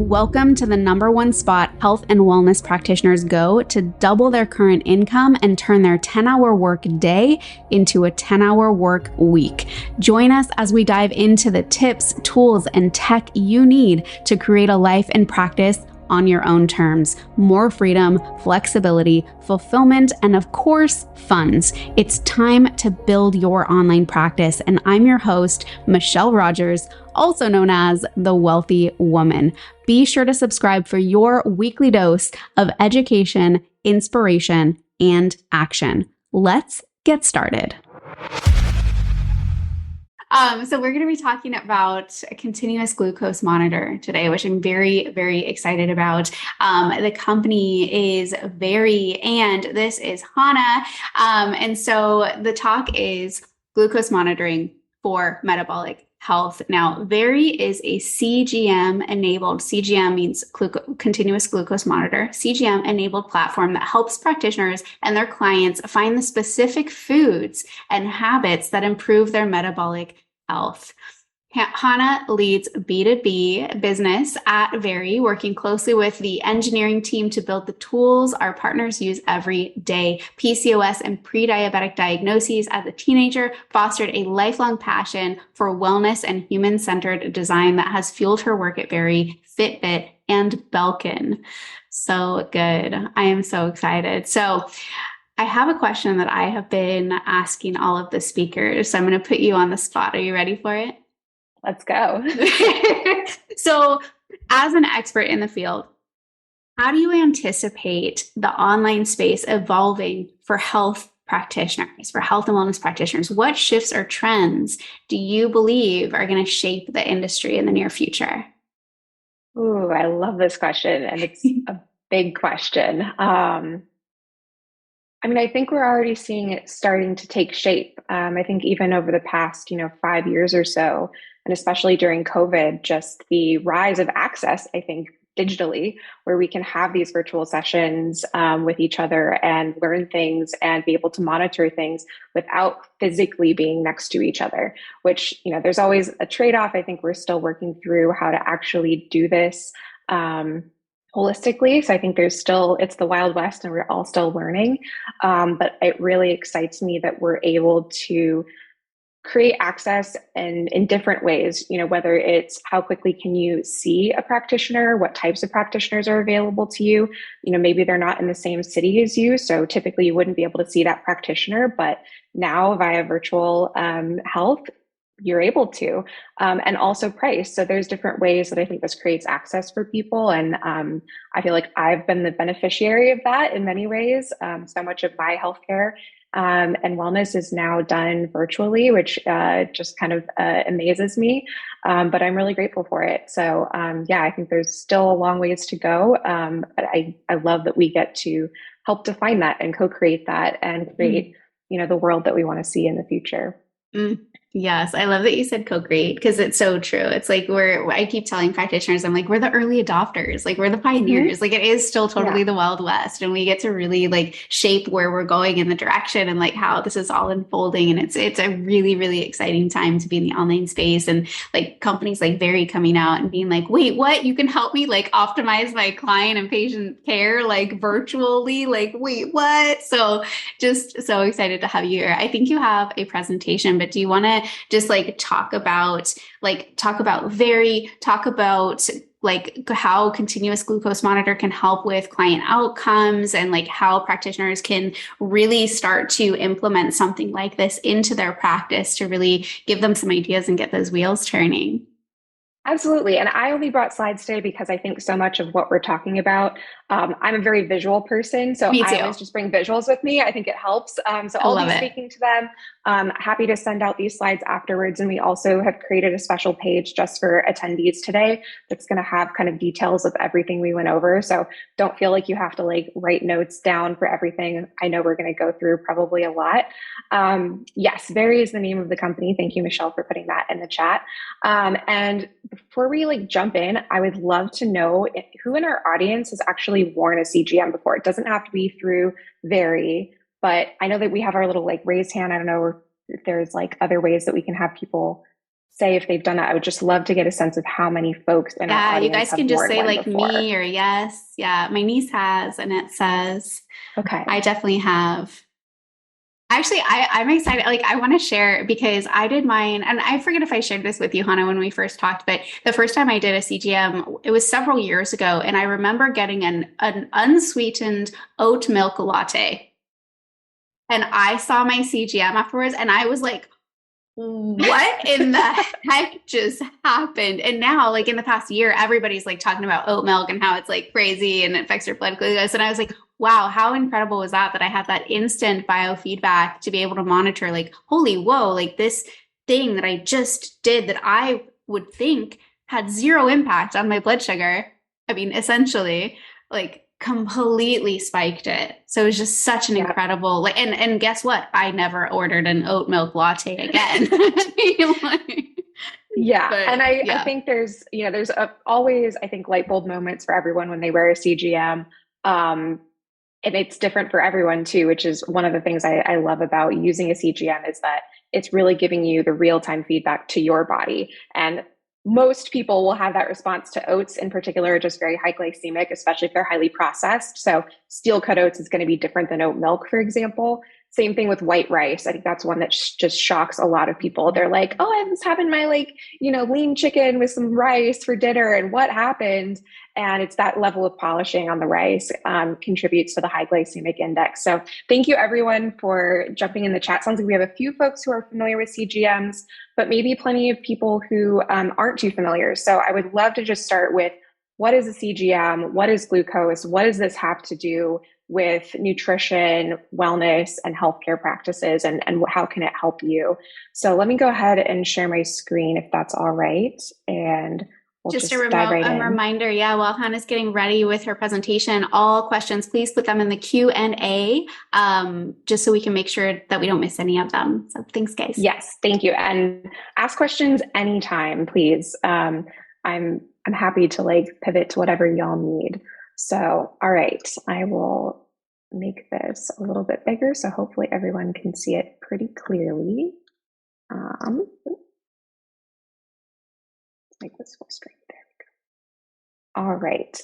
Welcome to the #1 spot health and wellness practitioners go to double their current income and turn their 10-hour work day into a 10-hour work week. Join us as we dive into the tips, tools, and tech you need to create a life and practice on your own terms. More freedom, flexibility, fulfillment, and of course, funds. It's time to build your online practice. And I'm your host, Michelle Rogers, also known as the WELLthy Woman. Be sure to subscribe for your weekly dose of education, inspiration, and action. Let's get started. So we're going to be talking about a continuous glucose monitor today, which I'm very, very excited about. The company is Veri, and this is Hana. And so the talk is glucose monitoring for metabolic health. Now, Veri is a CGM-enabled, CGM means continuous glucose monitor, CGM-enabled platform that helps practitioners and their clients find the specific foods and habits that improve their metabolic health. Hana leads B2B business at Veri, working closely with the engineering team to build the tools our partners use every day. PCOS and pre-diabetic diagnoses as a teenager fostered a lifelong passion for wellness and human-centered design that has fueled her work at Veri, Fitbit, and Belkin. So good. I am so excited. So I have a question that I have been asking all of the speakers. So I'm going to put you on the spot. Are you ready for it? Let's go. So as an expert in the field, how do you anticipate the online space evolving for health practitioners, for health and wellness practitioners? What shifts or trends do you believe are going to shape the industry in the near future? Ooh, I love this question. And it's a big question. I think we're already seeing it starting to take shape. I think even over the past, 5 years or so, and especially during COVID, just the rise of access, I think, digitally, where we can have these virtual sessions with each other and learn things and be able to monitor things without physically being next to each other, which, there's always a trade-off. I think we're still working through how to actually do this holistically. So I think it's the Wild West and we're all still learning. But it really excites me that we're able to create access in different ways, whether it's how quickly can you see a practitioner, what types of practitioners are available to you. Maybe they're not in the same city as you. So typically you wouldn't be able to see that practitioner, but now via virtual health, you're able to, and also price. So there's different ways that I think this creates access for people. And I feel like I've been the beneficiary of that in many ways. So much of my healthcare and wellness is now done virtually, which just kind of amazes me. But I'm really grateful for it. So I think there's still a long ways to go. But I love that we get to help define that and co-create that and create, the world that we want to see in the future. Yes, I love that you said co-create because it's so true. It's like I keep telling practitioners, I'm like, we're the early adopters, like we're the pioneers. Like it is still totally the Wild West, and we get to really like shape where we're going in the direction and like how this is all unfolding. And it's a really, really exciting time to be in the online space, and like companies like Veri coming out and being like, wait, what? You can help me like optimize my client and patient care like virtually? Like, wait, what? So just so excited to have you here. I think you have a presentation, but do you want to just like talk about Veri, talk about like how continuous glucose monitor can help with client outcomes and like how practitioners can really start to implement something like this into their practice to really give them some ideas and get those wheels turning? Absolutely. And I only brought slides today because I think so much of what we're talking about, I'm a very visual person. So I always just bring visuals with me. I think it helps. So I'll be speaking to them. Happy to send out these slides afterwards. And we also have created a special page just for attendees today that's going to have kind of details of everything we went over. So don't feel like you have to like write notes down for everything. I know we're going to go through probably a lot. Yes, Veri is the name of the company. Thank you, Michelle, for putting that in the chat. And before we like jump in, I would love to know who in our audience has actually worn a CGM before. It doesn't have to be through Veri, but I know that we have our little like raised hand. I don't know if there's like other ways that we can have people say if they've done that. I would just love to get a sense of how many folks in our Yeah, you audience guys have can just worn say one like before. me or yes. Yeah, my niece has, and it says Okay. I definitely have. Actually, I'm excited. Like, I want to share because I did mine, and I forget if I shared this with you, Hannah, when we first talked, but the first time I did a CGM, it was several years ago, and I remember getting an unsweetened oat milk latte. And I saw my CGM afterwards, and I was like, what in the heck just happened? And now, like in the past year, everybody's like talking about oat milk and how it's like crazy and it affects your blood glucose. And I was like, wow, how incredible was that? That I had that instant biofeedback to be able to monitor, like, holy, whoa, like this thing that I just did that I would think had zero impact on my blood sugar. I mean, essentially, like completely spiked it. So it was just such an Yeah. incredible like and guess what? I never ordered an oat milk latte again. Like, Yeah. And but I yeah. think there's always, I think, light bulb moments for everyone when they wear a CGM. And it's different for everyone too, which is one of the things I love about using a CGM is that it's really giving you the real-time feedback to your body. And most people will have that response to oats in particular, just very high glycemic, especially if they're highly processed. So steel cut oats is going to be different than oat milk, for example. Same thing with white rice. I think that's one that just shocks a lot of people. They're like, oh, I was having my lean chicken with some rice for dinner. And what happened? And it's that level of polishing on the rice contributes to the high glycemic index. So thank you everyone for jumping in the chat. Sounds like we have a few folks who are familiar with CGMs, but maybe plenty of people who aren't too familiar. So I would love to just start with what is a CGM? What is glucose? What does this have to do with nutrition, wellness, and healthcare practices? And how can it help you? So let me go ahead and share my screen if that's all right. And we'll Just a just dive remote right in. reminder, yeah, while Hannah's getting ready with her presentation, all questions, please put them in the Q&A, just so we can make sure that we don't miss any of them. So thanks, guys. Yes, thank you. And ask questions anytime, please. I'm happy to pivot to whatever y'all need. So, all right, I will make this a little bit bigger so hopefully everyone can see it pretty clearly. Let's make this full screen. There we go. All right.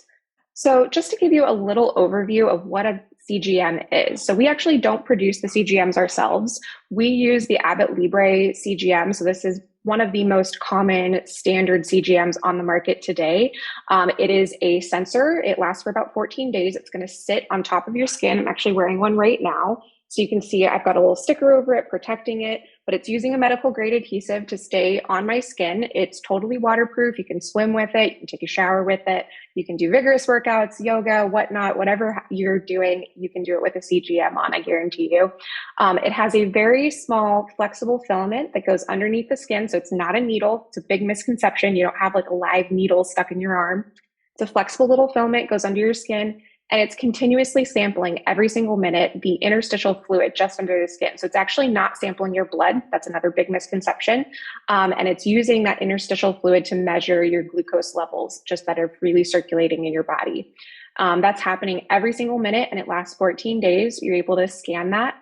So just to give you a little overview of what a CGM is. So we actually don't produce the CGMs ourselves. We use the Abbott Libre CGM. So this is one of the most common standard CGMs on the market today. It is a sensor. It lasts for about 14 days. It's going to sit on top of your skin. I'm actually wearing one right now. So you can see I've got a little sticker over it protecting it, but it's using a medical grade adhesive to stay on my skin. It's totally waterproof. You can swim with it. You can take a shower with it. You can do vigorous workouts, yoga, whatnot, whatever you're doing, you can do it with a CGM on, I guarantee you. It has a very small flexible filament that goes underneath the skin. So it's not a needle. It's a big misconception. You don't have like a live needle stuck in your arm. It's a flexible little filament, goes under your skin, and it's continuously sampling every single minute the interstitial fluid just under the skin. So it's actually not sampling your blood. That's another big misconception. And it's using that interstitial fluid to measure your glucose levels just that are freely circulating in your body. That's happening every single minute, and it lasts 14 days. You're able to scan that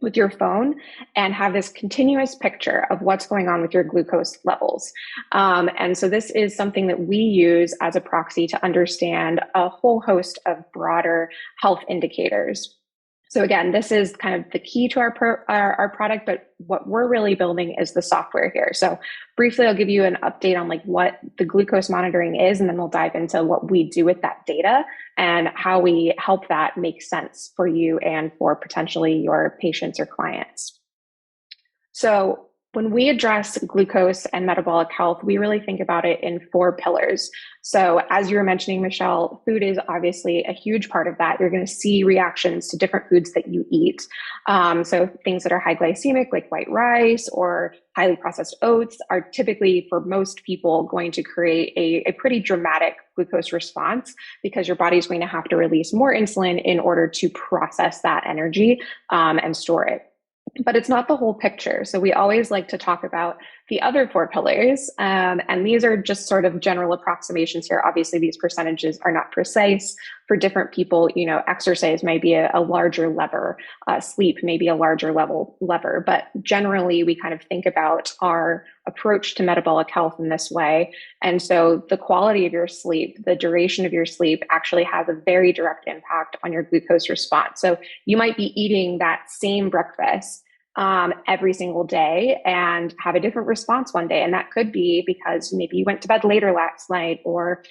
with your phone and have this continuous picture of what's going on with your glucose levels. And so this is something that we use as a proxy to understand a whole host of broader health indicators. So again, this is kind of the key to our product, but what we're really building is the software here. So briefly, I'll give you an update on what the glucose monitoring is, and then we'll dive into what we do with that data and how we help that make sense for you and for potentially your patients or clients. So when we address glucose and metabolic health, we really think about it in 4 pillars. So as you were mentioning, Michelle, food is obviously a huge part of that. You're going to see reactions to different foods that you eat. So things that are high glycemic, like white rice or highly processed oats, are typically, for most people, going to create a pretty dramatic glucose response because your body's going to have to release more insulin in order to process that energy and store it. But it's not the whole picture. So we always like to talk about the other 4 pillars. And these are just sort of general approximations here. Obviously, these percentages are not precise. For different people, exercise may be a larger lever, sleep may be a larger lever. But generally, we kind of think about our approach to metabolic health in this way. And so the quality of your sleep, the duration of your sleep actually has a very direct impact on your glucose response. So you might be eating that same breakfast every single day and have a different response one day. And that could be because maybe you went to bed later last night, or,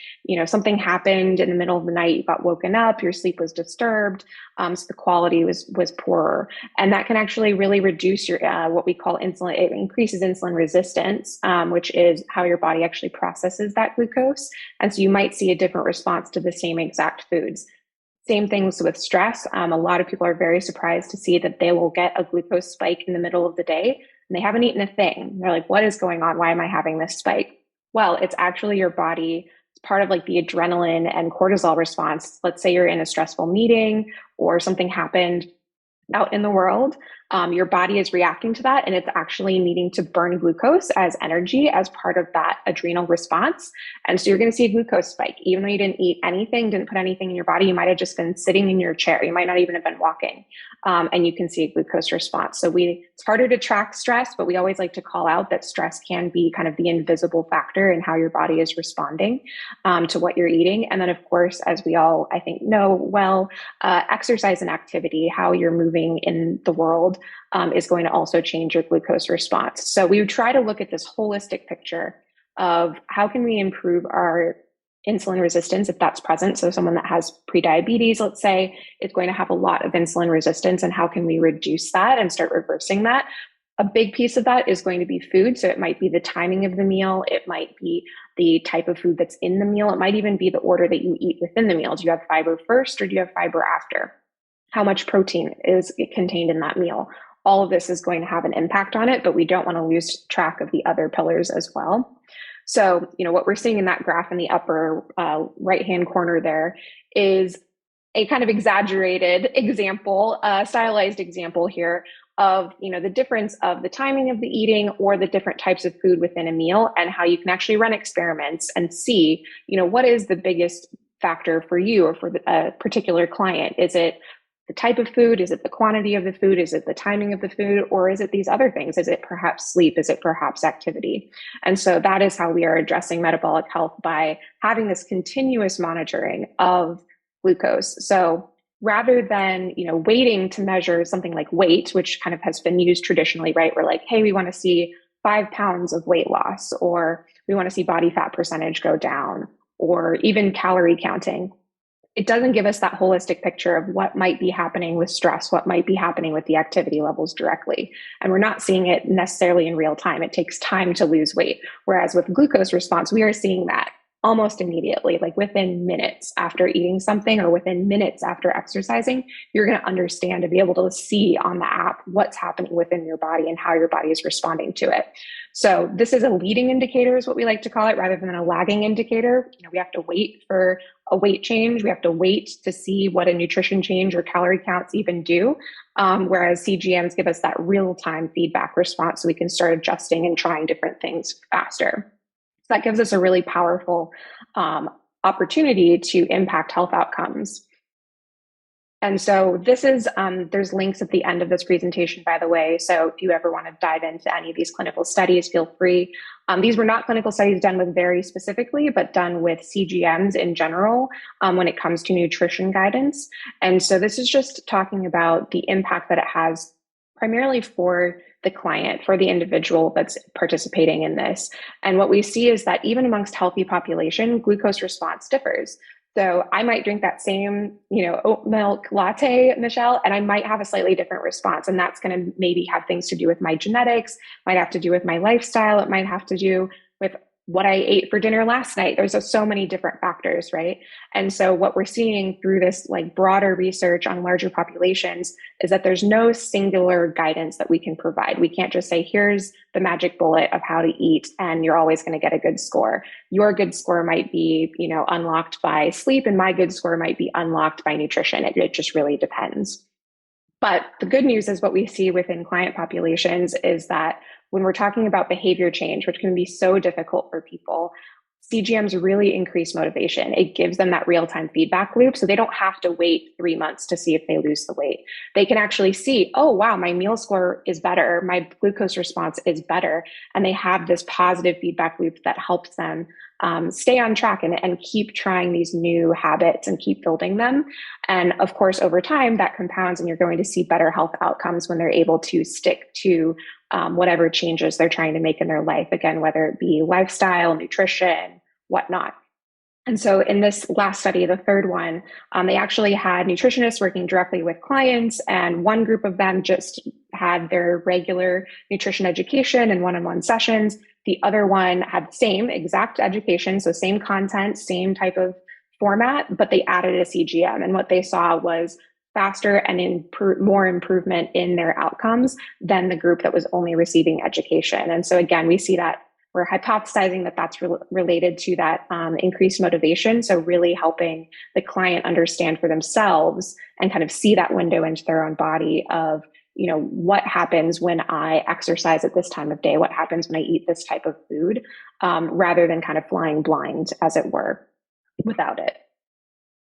something happened in the middle of the night, you got woken up, your sleep was disturbed. So the quality was poorer. And that can actually really reduce your, what we call insulin. It increases insulin resistance, which is how your body actually processes that glucose. And so you might see a different response to the same exact foods. Same things with stress. A lot of people are very surprised to see that they will get a glucose spike in the middle of the day and they haven't eaten a thing. They're like, what is going on? Why am I having this spike? Well, it's actually your body. It's part of like the adrenaline and cortisol response. Let's say you're in a stressful meeting or something happened out in the world. Your body is reacting to that, and it's actually needing to burn glucose as energy as part of that adrenal response. And so you're going to see a glucose spike, even though you didn't eat anything, didn't put anything in your body. You might have just been sitting in your chair. You might not even have been walking, and you can see a glucose response. So it's harder to track stress, but we always like to call out that stress can be kind of the invisible factor in how your body is responding to what you're eating. And then, of course, as we all, I think, know well, exercise and activity, how you're moving in the world, is going to also change your glucose response. So we would try to look at this holistic picture of how can we improve our insulin resistance if that's present. So someone that has prediabetes, let's say, is going to have a lot of insulin resistance, and how can we reduce that and start reversing that? A big piece of that is going to be food. So it might be the timing of the meal. It might be the type of food that's in the meal. It might even be the order that you eat within the meal. Do you have fiber first or do you have fiber after? How much protein is contained in that meal? All of this is going to have an impact on it, but we don't want to lose track of the other pillars as well. So, what we're seeing in that graph in the upper right-hand corner there is a kind of exaggerated example, stylized example here of, the difference of the timing of the eating or the different types of food within a meal, and how you can actually run experiments and see, what is the biggest factor for you or for a particular client? Is it the type of food? Is it the quantity of the food? Is it the timing of the food? Or is it these other things? Is it perhaps sleep? Is it perhaps activity? And so that is how we are addressing metabolic health, by having this continuous monitoring of glucose. So rather than, waiting to measure something like weight, which kind of has been used traditionally, right? We're like, hey, we want to see 5 pounds of weight loss, or we want to see body fat percentage go down, or even calorie counting. It doesn't give us that holistic picture of what might be happening with stress, what might be happening with the activity levels directly. And we're not seeing it necessarily in real time. It takes time to lose weight. Whereas with glucose response, we are seeing that almost immediately, like within minutes after eating something or within minutes after exercising. You're going to understand and be able to see on the app what's happening within your body and how your body is responding to it. So this is a leading indicator, is what we like to call it, rather than a lagging indicator. We have to wait for a weight change. We have to wait to see what a nutrition change or calorie counts even do. Whereas CGMs give us that real-time feedback response, so we can start adjusting and trying different things faster. So that gives us a really powerful opportunity to impact health outcomes. And so this is, there's links at the end of this presentation, by the way. So if you ever want to dive into any of these clinical studies, feel free. These were not clinical studies done with Veri specifically, but done with CGMs in general when it comes to nutrition guidance. And so this is just talking about the impact that it has primarily for the client, for the individual that's participating in this. And what we see is that even amongst healthy population, glucose response differs. So I might drink that same, oat milk latte, Michelle, and I might have a slightly different response. And that's going to maybe have things to do with my genetics, might have to do with my lifestyle. It might have to do with what I ate for dinner last night. There's so many different factors, right? And so what we're seeing through this like broader research on larger populations is that there's no singular guidance that we can provide. We can't just say, here's the magic bullet of how to eat and you're always going to get a good score. Your good score might be, unlocked by sleep, and my good score might be unlocked by nutrition. It just really depends. But the good news is what we see within client populations is that when we're talking about behavior change, which can be so difficult for people, CGMs really increase motivation. It gives them that real-time feedback loop. So they don't have to wait 3 months to see if they lose the weight. They can actually see, oh, wow, my meal score is better. My glucose response is better. And they have this positive feedback loop that helps them stay on track and keep trying these new habits and keep building them. And of course, over time, that compounds and you're going to see better health outcomes when they're able to stick to whatever changes they're trying to make in their life. Again, whether it be lifestyle, nutrition, whatnot. And so in this last study, the third one, they actually had nutritionists working directly with clients, and one group of them just had their regular nutrition education and one-on-one sessions. The other one had the same exact education, so same content, same type of format, but they added a CGM. And what they saw was faster and more improvement in their outcomes than the group that was only receiving education. And so again, we see that we're hypothesizing that that's related to that increased motivation. So really helping the client understand for themselves and kind of see that window into their own body of, what happens when I exercise at this time of day? What happens when I eat this type of food? Rather than kind of flying blind, as it were, without it.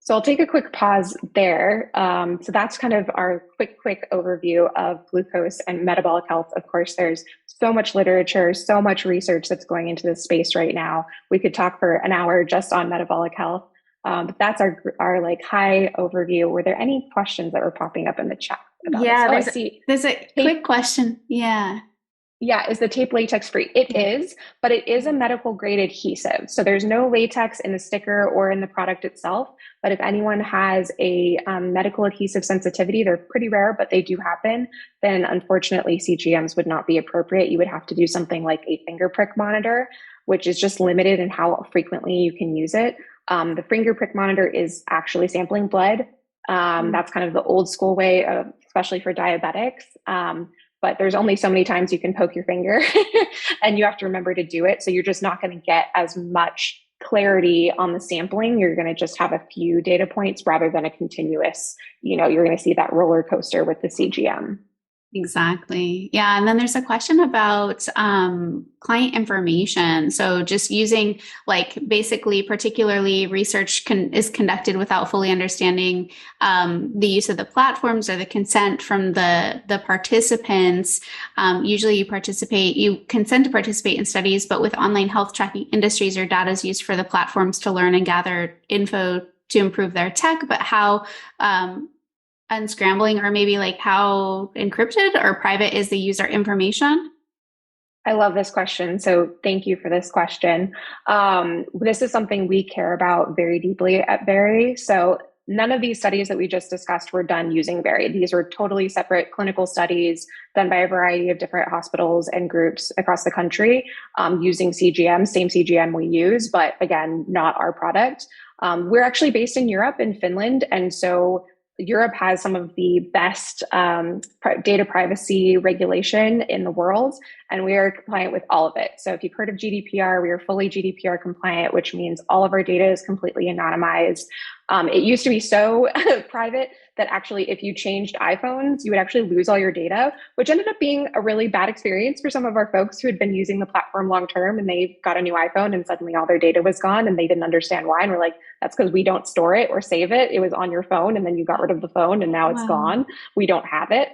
So I'll take a quick pause there. So that's kind of our quick overview of glucose and metabolic health. Of course, there's so much literature, so much research that's going into this space right now. We could talk for an hour just on metabolic health. But that's our like high overview. Were there any questions that were popping up in the chat about this? There's a quick question. Yeah, is the tape latex free? It is, but it is a medical grade adhesive. So there's no latex in the sticker or in the product itself. But if anyone has a medical adhesive sensitivity, they're pretty rare, but they do happen, then unfortunately CGMs would not be appropriate. You would have to do something like a finger prick monitor, which is just limited in how frequently you can use it. The finger prick monitor is actually sampling blood. That's kind of the old school way of, especially for diabetics. But there's only so many times you can poke your finger and you have to remember to do it. So you're just not going to get as much clarity on the sampling. You're going to just have a few data points rather than a continuous, you're going to see that roller coaster with the CGM. Exactly. Yeah. And then there's a question about client information. So just using basically particularly research is conducted without fully understanding the use of the platforms or the consent from the participants. Usually you consent to participate in studies, but with online health tracking industries, your data is used for the platforms to learn and gather info to improve their tech, but how unscrambling or maybe how encrypted or private is the user information? I love this question. So thank you for this question. This is something we care about very deeply at Veri. So none of these studies that we just discussed were done using Veri. These were totally separate clinical studies done by a variety of different hospitals and groups across the country using CGM, same CGM we use, but again, not our product. We're actually based in Europe, in Finland. And so Europe has some of the best data privacy regulation in the world, and we are compliant with all of it. So if you've heard of GDPR, we are fully GDPR compliant, which means all of our data is completely anonymized. It used to be so private that actually if you changed iPhones, you would actually lose all your data, which ended up being a really bad experience for some of our folks who had been using the platform long term, and they got a new iPhone and suddenly all their data was gone and they didn't understand why. And we're like, that's because we don't store it or save it. It was on your phone and then you got rid of the phone and now it's gone. We don't have it.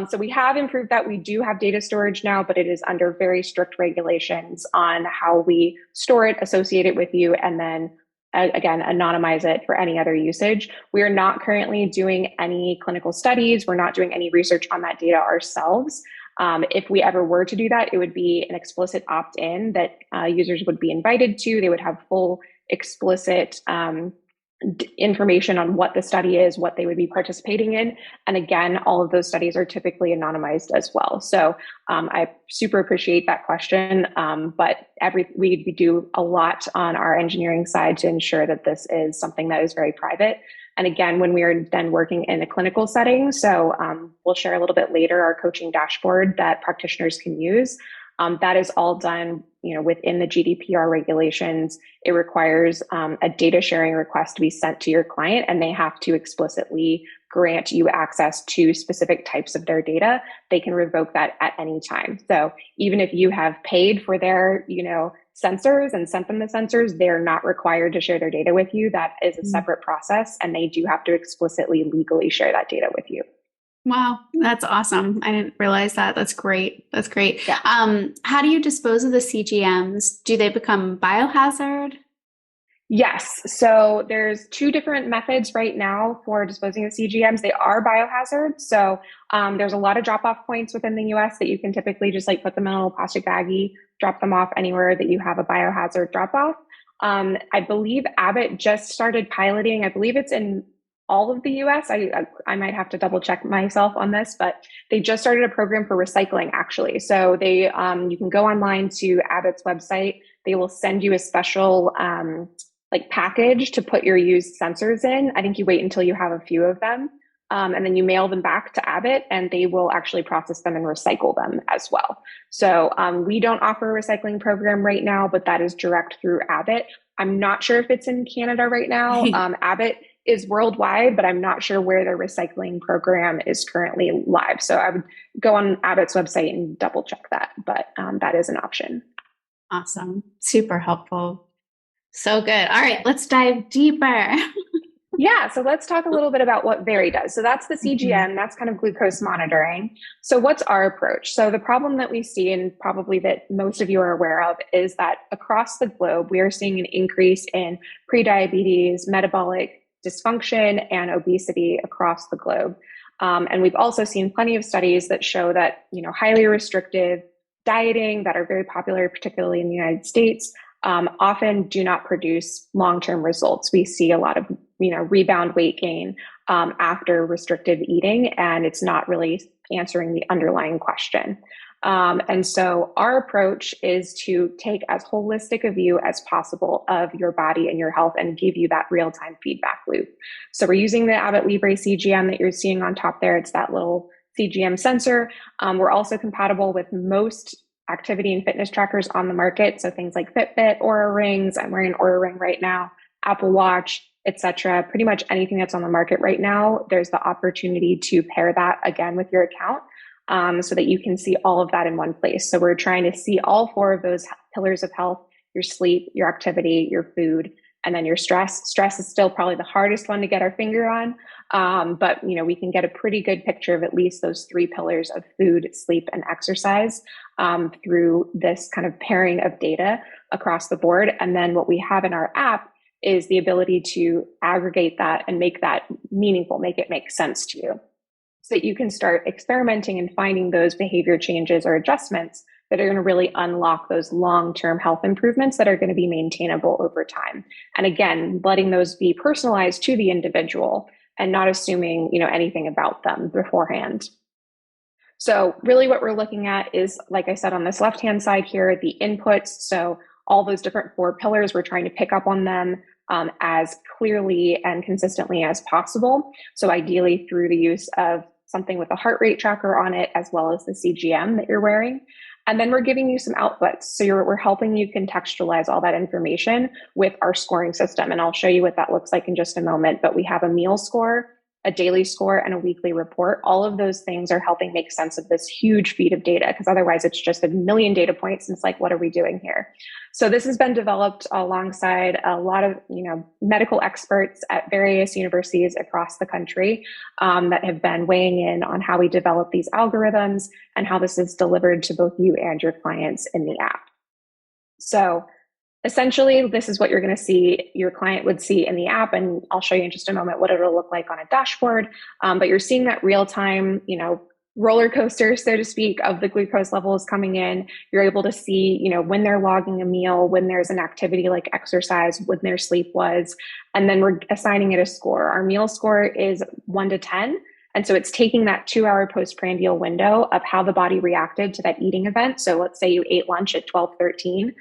So we have improved that. We do have data storage now, but it is under very strict regulations on how we store it, associate it with you, and then again, anonymize it for any other usage. We are not currently doing any clinical studies. We're not doing any research on that data ourselves. If we ever were to do that, it would be an explicit opt-in that users would be invited to. They would have full explicit information on what the study is, what they would be participating in. And again, all of those studies are typically anonymized as well. So I super appreciate that question. But we do a lot on our engineering side to ensure that this is something that is very private. And again, when we are then working in a clinical setting, so we'll share a little bit later our coaching dashboard that practitioners can use. That is all done, within the GDPR regulations. It requires a data sharing request to be sent to your client, and they have to explicitly grant you access to specific types of their data. They can revoke that at any time. So even if you have paid for their, sensors and sent them the sensors, they're not required to share their data with you. That is a separate process, and they do have to explicitly legally share that data with you. Wow, that's awesome. I didn't realize that. That's great. That's great. Yeah. How do you dispose of the CGMs? Do they become biohazard? Yes. So there's two different methods right now for disposing of CGMs. They are biohazard. So there's a lot of drop-off points within the US that you can typically just like put them in a little plastic baggie, drop them off anywhere that you have a biohazard drop-off. I believe Abbott just started piloting. I believe it's in all of the US. I might have to double check myself on this, but they just started a program for recycling actually. So they you can go online to Abbott's website. They will send you a special like package to put your used sensors in. I think you wait until you have a few of them, and then you mail them back to Abbott, and they will actually process them and recycle them as well. So we don't offer a recycling program right now, but that is direct through Abbott. I'm not sure if it's in Canada right now. Abbott is worldwide, but I'm not sure where their recycling program is currently live. So I would go on Abbott's website and double check that, but that is an option. Awesome. Super helpful. So good. All right, let's dive deeper. Yeah, so let's talk a little bit about what Veri does. So that's the CGM, that's kind of glucose monitoring. So what's our approach? So the problem that we see, and probably that most of you are aware of, is that across the globe, we are seeing an increase in prediabetes, metabolic dysfunction, and obesity across the globe. And we've also seen plenty of studies that show that, highly restrictive dieting that are very popular, particularly in the United States, often do not produce long-term results. We see a lot of, rebound weight gain after restrictive eating, and it's not really answering the underlying question. And so our approach is to take as holistic a view as possible of your body and your health and give you that real-time feedback loop. So we're using the Abbott Libre CGM that you're seeing on top there. It's that little CGM sensor. We're also compatible with most activity and fitness trackers on the market. So things like Fitbit, Oura Rings, I'm wearing an Oura Ring right now, Apple Watch, etc. Pretty much anything that's on the market right now, there's the opportunity to pair that again with your account so that you can see all of that in one place. So we're trying to see all four of those pillars of health: your sleep, your activity, your food, and then your stress. Stress is still probably the hardest one to get our finger on. But we can get a pretty good picture of at least those three pillars of food, sleep, and exercise through this kind of pairing of data across the board. And then what we have in our app is the ability to aggregate that and make that meaningful, make it make sense to you, so that you can start experimenting and finding those behavior changes or adjustments that are going to really unlock those long-term health improvements that are going to be maintainable over time. And again, letting those be personalized to the individual and not assuming, anything about them beforehand. So really what we're looking at is, like I said, on this left-hand side here, the inputs. So all those different four pillars, we're trying to pick up on them as clearly and consistently as possible. So ideally through the use of something with a heart rate tracker on it, as well as the CGM that you're wearing. And then we're giving you some outputs. So we're helping you contextualize all that information with our scoring system. And I'll show you what that looks like in just a moment. But we have a meal score, a daily score, and a weekly report. All of those things are helping make sense of this huge feed of data, because otherwise it's just a million data points. And it's like, what are we doing here? So this has been developed alongside a lot of medical experts at various universities across the country that have been weighing in on how we develop these algorithms and how this is delivered to both you and your clients in the app. So essentially, this is what you're going to see, your client would see in the app, and I'll show you in just a moment what it'll look like on a dashboard. But you're seeing that real-time, roller coaster, so to speak, of the glucose levels coming in. You're able to see, when they're logging a meal, when there's an activity like exercise, when their sleep was, and then we're assigning it a score. Our meal score is 1 to 10. And so it's taking that 2-hour postprandial window of how the body reacted to that eating event. So let's say you ate lunch at 12:13.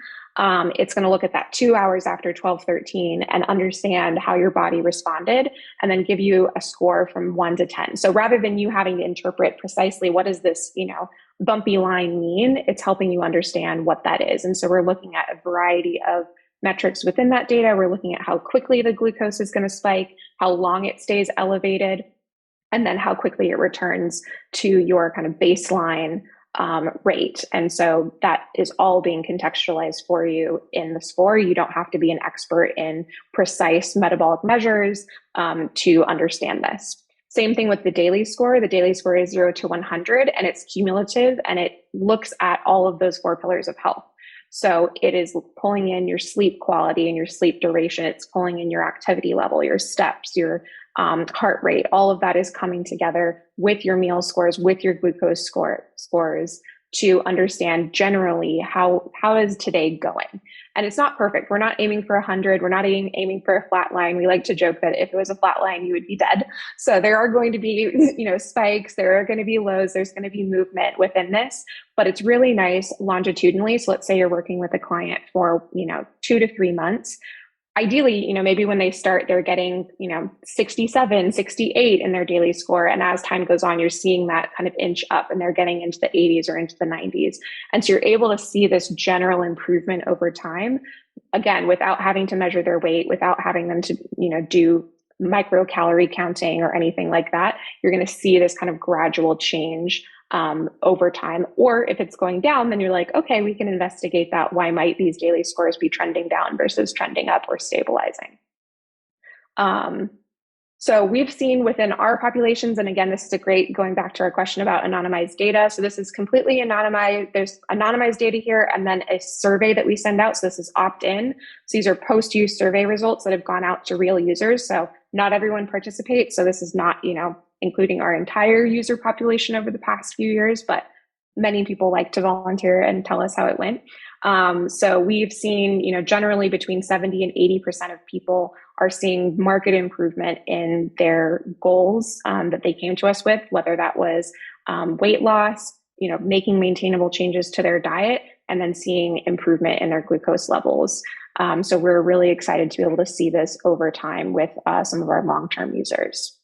It's going to look at that 2 hours after 12:13 and understand how your body responded, and then give you a score from 1 to 10. So rather than you having to interpret precisely what does this, bumpy line mean, it's helping you understand what that is. And so we're looking at a variety of metrics within that data. We're looking at how quickly the glucose is going to spike, how long it stays elevated, and then how quickly it returns to your kind of baseline rate. And so that is all being contextualized for you in the score. You don't have to be an expert in precise metabolic measures to understand this. Same thing with the daily score. The daily score is 0 to 100, and it's cumulative, and it looks at all of those 4 pillars of health. So it is pulling in your sleep quality and your sleep duration. It's pulling in your activity level, your steps, your heart rate. All of that is coming together with your meal scores, with your glucose scores to understand generally how is today going. And it's not perfect. We're not aiming for 100. We're not aiming for a flat line. We like to joke that if it was a flat line, you would be dead. So there are going to be, spikes. There are going to be lows. There's going to be movement within this, but it's really nice longitudinally. So let's say you're working with a client for, 2 to 3 months. Ideally, maybe when they start, they're getting, 67, 68 in their daily score. And as time goes on, you're seeing that kind of inch up and they're getting into the 80s or into the 90s. And so you're able to see this general improvement over time, again, without having to measure their weight, without having them to, do microcalorie counting or anything like that. You're going to see this kind of gradual change over time. Or if it's going down, then you're like, okay, we can investigate that. Why might these daily scores be trending down versus trending up or stabilizing? So we've seen within our populations, and again, this is going back to our question about anonymized data. So this is completely anonymized. There's anonymized data here, and then a survey that we send out. So this is opt-in. So these are post-use survey results that have gone out to real users. So not everyone participates. So this is not, including our entire user population over the past few years, but many people like to volunteer and tell us how it went. So we've seen, generally between 70 and 80% of people are seeing market improvement in their goals that they came to us with, whether that was weight loss, making maintainable changes to their diet, and then seeing improvement in their glucose levels. So we're really excited to be able to see this over time with some of our long-term users.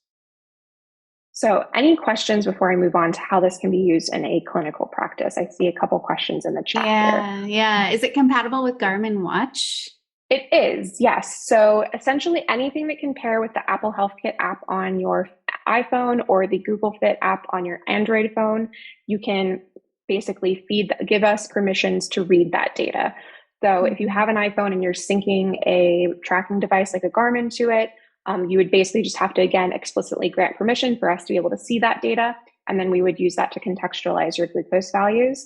So any questions before I move on to how this can be used in a clinical practice? I see a couple questions in the chat here. Yeah. Is it compatible with Garmin Watch? It is, yes. So essentially anything that can pair with the Apple Health Kit app on your iPhone or the Google Fit app on your Android phone, you can basically give us permissions to read that data. So if you have an iPhone and you're syncing a tracking device like a Garmin to it, you would basically just have to, again, explicitly grant permission for us to be able to see that data. And then we would use that to contextualize your glucose values.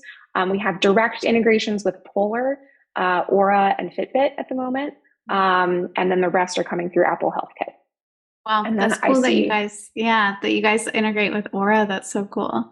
We have direct integrations with Polar, Aura, and Fitbit at the moment. And then the rest are coming through Apple Health Kit. Wow, and that's cool that you guys integrate with Aura. That's so cool.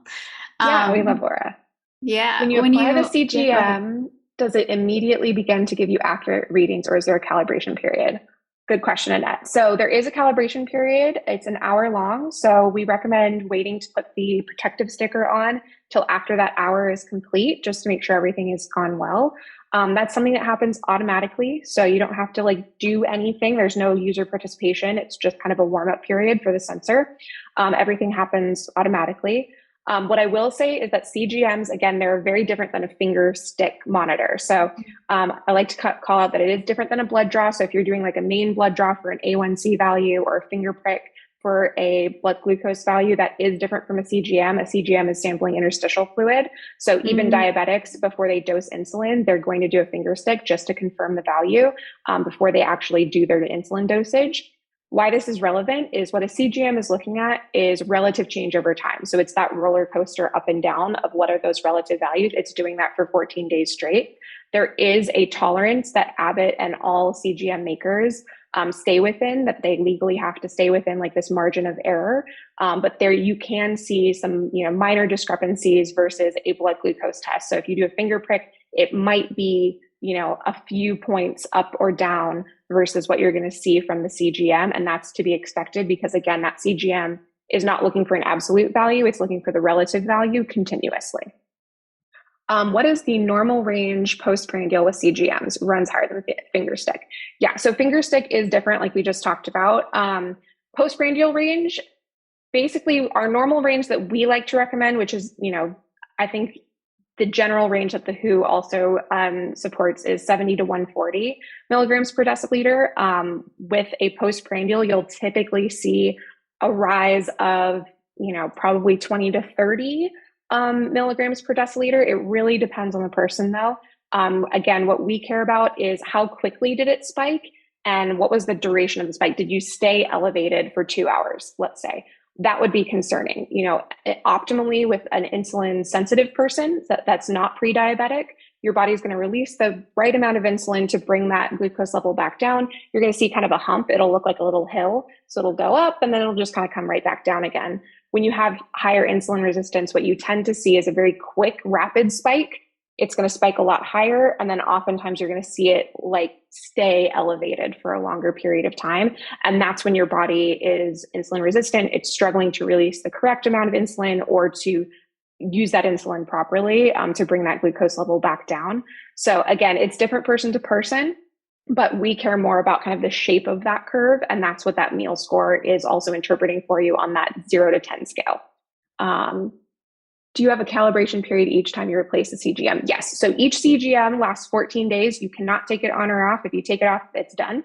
Yeah, we love Aura. Yeah. When you apply the CGM, does it immediately begin to give you accurate readings, or is there a calibration period? Good question, Annette. So there is a calibration period. It's an hour long. So we recommend waiting to put the protective sticker on till after that hour is complete, just to make sure everything has gone well. That's something that happens automatically. So you don't have to do anything. There's no user participation. It's just kind of a warm-up period for the sensor. Everything happens automatically. What I will say is that CGMs, again, they're very different than a finger stick monitor. So I like to call out that it is different than a blood draw. So if you're doing a main blood draw for an A1C value or a finger prick for a blood glucose value, that is different from a CGM. A CGM is sampling interstitial fluid. So even diabetics, before they dose insulin, they're going to do a finger stick just to confirm the value before they actually do their insulin dosage. Why this is relevant is what a CGM is looking at is relative change over time. So it's that roller coaster up and down of what are those relative values. It's doing that for 14 days straight. There is a tolerance that Abbott and all CGM makers stay within, that they legally have to stay within, this margin of error. But there you can see some minor discrepancies versus a blood glucose test. So if you do a finger prick, it might be a few points up or down versus what you're going to see from the CGM. And that's to be expected because, again, that CGM is not looking for an absolute value. It's looking for the relative value continuously. What is the normal range postprandial with CGMs? Runs higher than finger stick. Yeah, so finger stick is different, like we just talked about. Postprandial range, basically our normal range that we like to recommend, which is, I think the general range that the WHO also supports is 70 to 140 milligrams per deciliter. With a postprandial, you'll typically see a rise of, probably 20 to 30 milligrams per deciliter. It really depends on the person though. Again, what we care about is how quickly did it spike and what was the duration of the spike? Did you stay elevated for 2 hours, let's say? That would be concerning. Optimally with an insulin sensitive person that's not pre-diabetic, your body's going to release the right amount of insulin to bring that glucose level back down. You're going to see kind of a hump. It'll look like a little hill. So it'll go up and then it'll just kind of come right back down again. When you have higher insulin resistance, what you tend to see is a very quick, rapid spike. It's going to spike a lot higher. And then oftentimes you're going to see it like stay elevated for a longer period of time. And that's when your body is insulin resistant. It's struggling to release the correct amount of insulin or to use that insulin properly to bring that glucose level back down. So again, it's different person to person, but we care more about kind of the shape of that curve. And that's what that meal score is also interpreting for you on that 0 to 10 scale. Do you have a calibration period each time you replace a CGM? Yes. So each CGM lasts 14 days. You cannot take it on or off. If you take it off, it's done.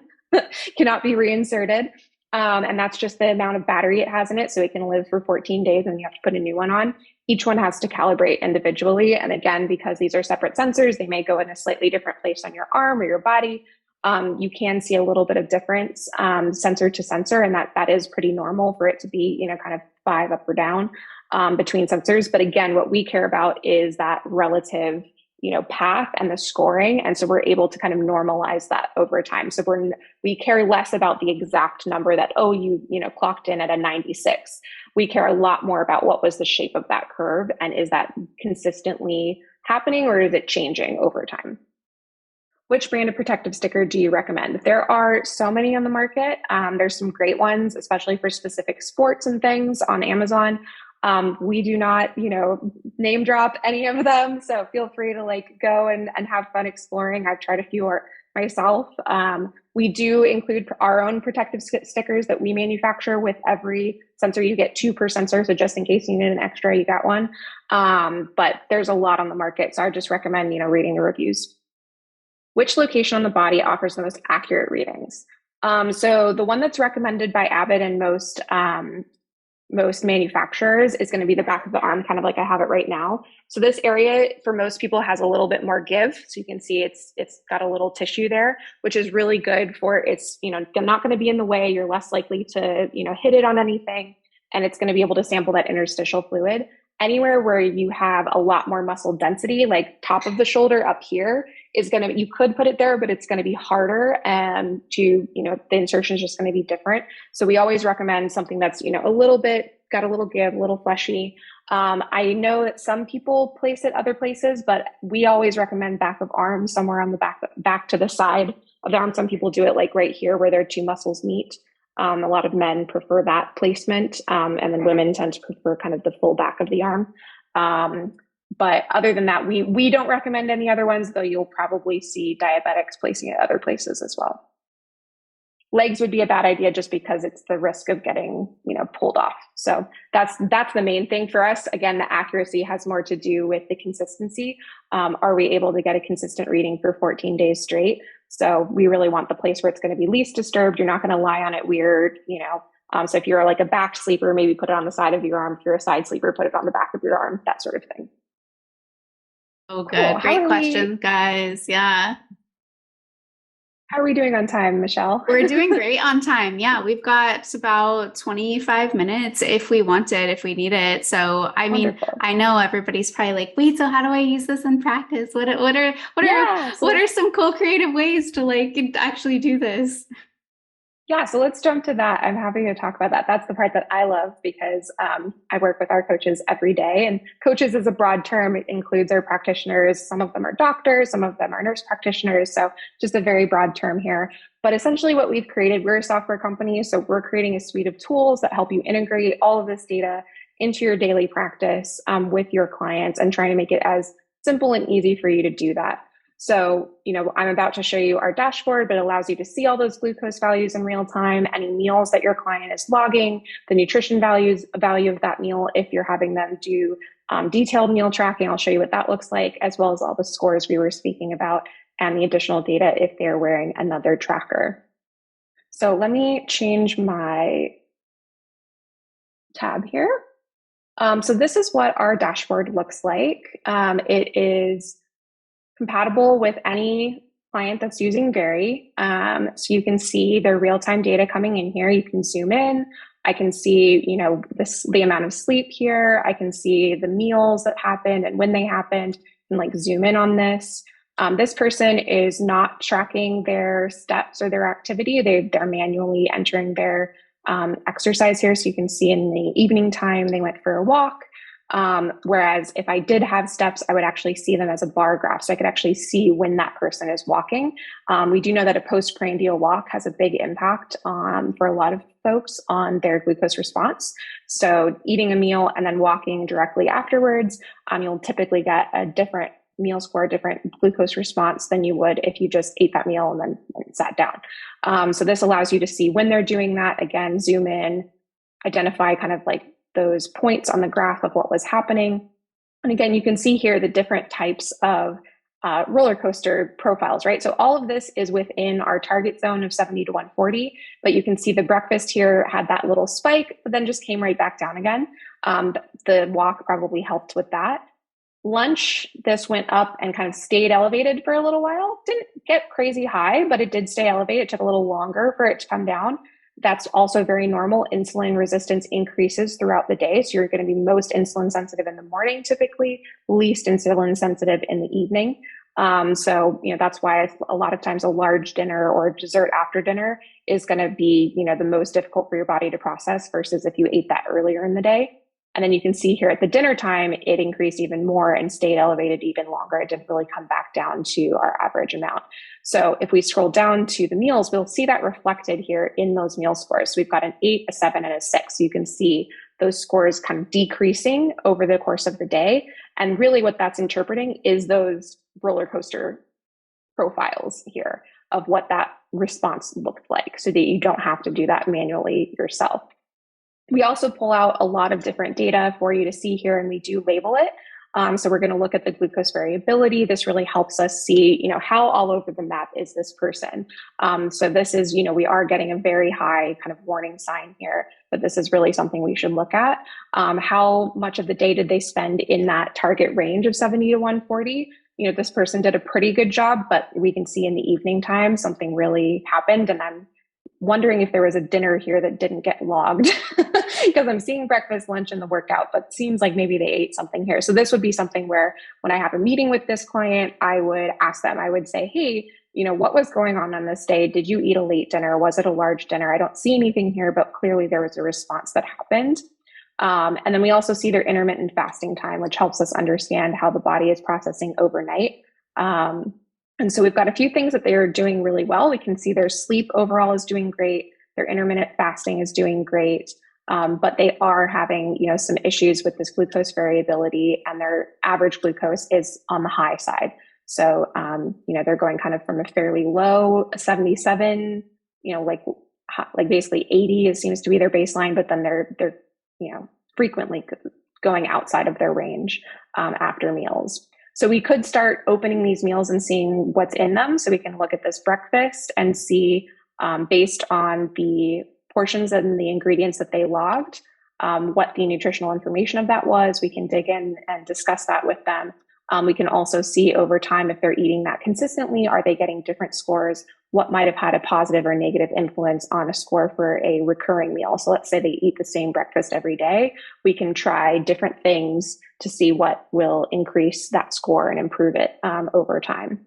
Cannot be reinserted. And that's just the amount of battery it has in it. So it can live for 14 days and you have to put a new one on. Each one has to calibrate individually. And again, because these are separate sensors, they may go in a slightly different place on your arm or your body. You can see a little bit of difference sensor to sensor, and that is pretty normal for it to be, kind of 5 up or down between sensors. But again, what we care about is that relative, path and the scoring. And so we're able to kind of normalize that over time. So we care less about the exact number that, you clocked in at a 96. We care a lot more about what was the shape of that curve. And is that consistently happening or is it changing over time? Which brand of protective sticker do you recommend? There are so many on the market. There's some great ones, especially for specific sports and things on Amazon. We do not, name drop any of them. So feel free to go and have fun exploring. I've tried a few myself. We do include our own protective stickers that we manufacture with every sensor. You get 2 per sensor. So just in case you need an extra, you got one. But there's a lot on the market. So I just recommend, reading the reviews. Which location on the body offers the most accurate readings? So the one that's recommended by Abbott and most manufacturers is going to be the back of the arm, kind of like I have it right now. So this area for most people has a little bit more give. So you can see it's got a little tissue there, which is really good for it's, not going to be in the way. You're less likely to, hit it on anything. And it's going to be able to sample that interstitial fluid. Anywhere where you have a lot more muscle density, like top of the shoulder up here, you could put it there, but it's going to be harder the insertion is just going to be different. So we always recommend something that's, a little bit, got a little give, a little fleshy. I know that some people place it other places, but we always recommend back of arm, somewhere on the back to the side of the arm. Some people do it like right here where their 2 muscles meet. A lot of men prefer that placement, and then women tend to prefer kind of the full back of the arm. But other than that, we don't recommend any other ones, though you'll probably see diabetics placing it other places as well. Legs would be a bad idea just because it's the risk of getting, pulled off. So that's the main thing for us. Again, the accuracy has more to do with the consistency. Are we able to get a consistent reading for 14 days straight? So we really want the place where it's going to be least disturbed. You're not going to lie on it weird, So if you're like a back sleeper, maybe put it on the side of your arm. If you're a side sleeper, put it on the back of your arm, that sort of thing. Oh, good. Cool. Great questions, guys. Yeah. How are we doing on time, Michelle? We're doing great on time. Yeah, we've got about 25 minutes if we want it, if we need it. So, I mean, wonderful. I know everybody's probably like, wait, so how do I use this in practice? What are some cool creative ways to actually do this? Yeah, so let's jump to that. I'm happy to talk about that. That's the part that I love because I work with our coaches every day. And coaches is a broad term. It includes our practitioners. Some of them are doctors, some of them are nurse practitioners. So just a very broad term here. But essentially what we've created, we're a software company. So we're creating a suite of tools that help you integrate all of this data into your daily practice with your clients and trying to make it as simple and easy for you to do that. So, I'm about to show you our dashboard, but it allows you to see all those glucose values in real time, any meals that your client is logging, the nutrition value of that meal, if you're having them do detailed meal tracking. I'll show you what that looks like, as well as all the scores we were speaking about and the additional data if they're wearing another tracker. So let me change my tab here. So this is what our dashboard looks like. It is compatible with any client that's using Veri. So you can see their real-time data coming in here. You can zoom in. I can see, the amount of sleep here. I can see the meals that happened and when they happened, and like zoom in on this. This person is not tracking their steps or their activity. They're manually entering their exercise here. So you can see in the evening time, they went for a walk. Whereas if I did have steps, I would actually see them as a bar graph. So I could actually see when that person is walking. We do know that a postprandial walk has a big impact for a lot of folks on their glucose response. So eating a meal and then walking directly afterwards, you'll typically get a different meal score, different glucose response than you would if you just ate that meal and then sat down. So this allows you to see when they're doing that. Again, zoom in, identify kind of like those points on the graph of what was happening. And again, you can see here the different types of roller coaster profiles, right? So all of this is within our target zone of 70 to 140, but you can see the breakfast here had that little spike, but then just came right back down again. The walk probably helped with that. Lunch, this went up and kind of stayed elevated for a little while. Didn't get crazy high, but it did stay elevated. It took a little longer for it to come down. That's also very normal. Insulin resistance increases throughout the day. So you're going to be most insulin sensitive in the morning, typically, least insulin sensitive in the evening. So that's why a lot of times a large dinner or dessert after dinner is going to be, the most difficult for your body to process versus if you ate that earlier in the day. And then you can see here at the dinner time, it increased even more and stayed elevated even longer. It didn't really come back down to our average amount. So if we scroll down to the meals, we'll see that reflected here in those meal scores. So we've got an 8, a 7, and a 6. So you can see those scores kind of decreasing over the course of the day. And really what that's interpreting is those roller coaster profiles here of what that response looked like so that you don't have to do that manually yourself. We also pull out a lot of different data for you to see here, and we do label it. So we're going to look at the glucose variability. This really helps us see, how all over the map is this person. So this is, we are getting a very high kind of warning sign here, but this is really something we should look at. How much of the day did they spend in that target range of 70 to 140? This person did a pretty good job, but we can see in the evening time, something really happened, and I'm wondering if there was a dinner here that didn't get logged because I'm seeing breakfast, lunch, and the workout, but seems like maybe they ate something here. So this would be something where when I have a meeting with this client, I would ask them, I would say, hey, what was going on this day? Did you eat a late dinner? Was it a large dinner? I don't see anything here, but clearly there was a response that happened. And then we also see their intermittent fasting time, which helps us understand how the body is processing overnight. And so we've got a few things that they are doing really well. We can see their sleep overall is doing great. Their intermittent fasting is doing great. But they are having, some issues with this glucose variability, and their average glucose is on the high side. So, they're going kind of from a fairly low 77, like basically 80 seems to be their baseline, but then they're frequently going outside of their range after meals. So we could start opening these meals and seeing what's in them. So we can look at this breakfast and see, based on the portions and the ingredients that they logged, what the nutritional information of that was. We can dig in and discuss that with them. We can also see over time if they're eating that consistently, are they getting different scores? What might have had a positive or negative influence on a score for a recurring meal? So let's say they eat the same breakfast every day. We can try different things to see what will increase that score and improve it over time.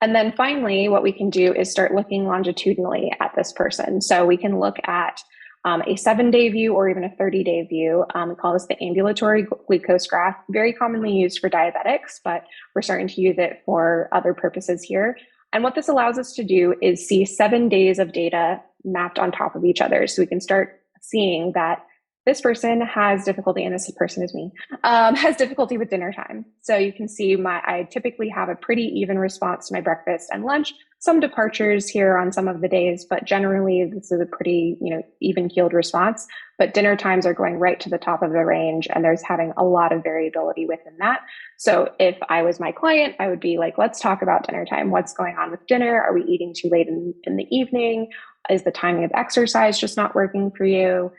And then finally, what we can do is start looking longitudinally at this person. So we can look at a 7-day view or even a 30-day view. We call this the ambulatory glucose graph, very commonly used for diabetics, but we're starting to use it for other purposes here. And what this allows us to do is see 7 days of data mapped on top of each other. So we can start seeing that this person has difficulty, and this person is me, has difficulty with dinner time. So you can see I typically have a pretty even response to my breakfast and lunch, some departures here on some of the days, but generally this is a pretty, even keeled response. But dinner times are going right to the top of the range, and there's having a lot of variability within that. So if I was my client, I would be like, let's talk about dinner time. What's going on with dinner? Are we eating too late in the evening? Is the timing of exercise just not working for you?